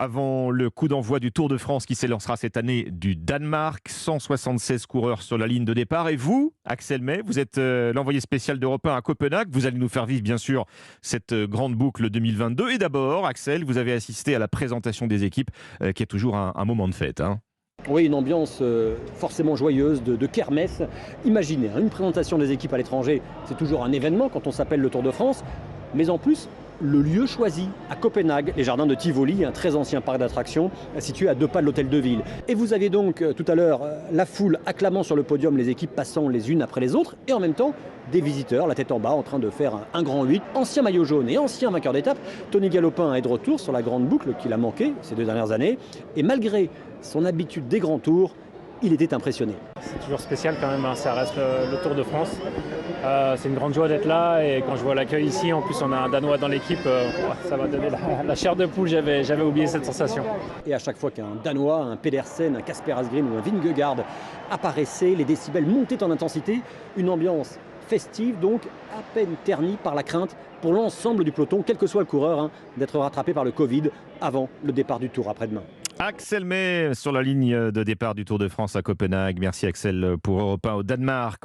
avant le coup d'envoi du Tour de France qui s'élancera cette année du Danemark. 176 coureurs sur la ligne de départ. Et vous, Axel May, vous êtes l'envoyé spécial d'Europe 1 à Copenhague. Vous allez nous faire vivre, bien sûr, cette grande boucle 2022. Et d'abord, Axel, vous avez assisté à la présentation des équipes, qui est toujours un moment de fête, hein. Oui, une ambiance forcément joyeuse de kermesse. Imaginez, une présentation des équipes à l'étranger, c'est toujours un événement quand on s'appelle le Tour de France. Mais en plus, le lieu choisi, à Copenhague, les jardins de Tivoli, un très ancien parc d'attractions situé à 2 pas de l'hôtel de ville. Et vous aviez donc tout à l'heure la foule acclamant sur le podium, les équipes passant les unes après les autres, et en même temps des visiteurs, la tête en bas, en train de faire un grand 8. Ancien maillot jaune et ancien vainqueur d'étape, Tony Galopin est de retour sur la grande boucle qu'il a manqué ces 2 dernières années. Et malgré son habitude des grands tours, il était impressionné. C'est toujours spécial quand même, hein. Ça reste le Tour de France. C'est une grande joie d'être là et quand je vois l'accueil ici, en plus on a un Danois dans l'équipe, ça m'a donné la chair de poule, j'avais oublié cette sensation. Et à chaque fois qu'un Danois, un Pedersen, un Kasper Asgreen ou un Vingegaard apparaissait, les décibels montaient en intensité, une ambiance festive donc à peine ternie par la crainte pour l'ensemble du peloton, quel que soit le coureur, d'être rattrapé par le Covid avant le départ du Tour après-demain. Axel May sur la ligne de départ du Tour de France à Copenhague. Merci Axel pour Europe 1 au Danemark.